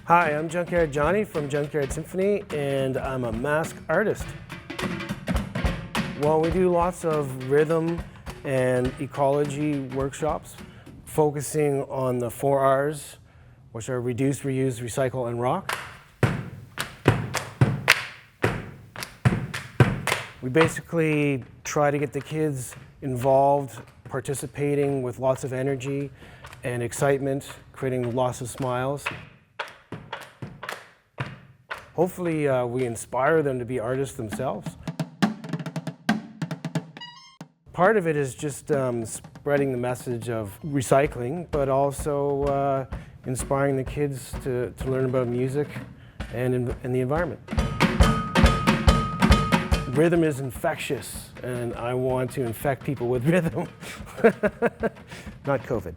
Hi, I'm Junkyard Johnny from Junkyard Symphony, and I'm a mask artist. Well, we do lots of rhythm and ecology workshops, focusing on the 4 Rs, which are reduce, reuse, recycle, and rock. We basically try to get the kids involved, participating with lots of energy and excitement, creating lots of smiles. Hopefully, we inspire them to be artists themselves. Part of it is just spreading the message of recycling, but also inspiring the kids to learn about music and the environment. Rhythm is infectious, and I want to infect people with rhythm, not COVID.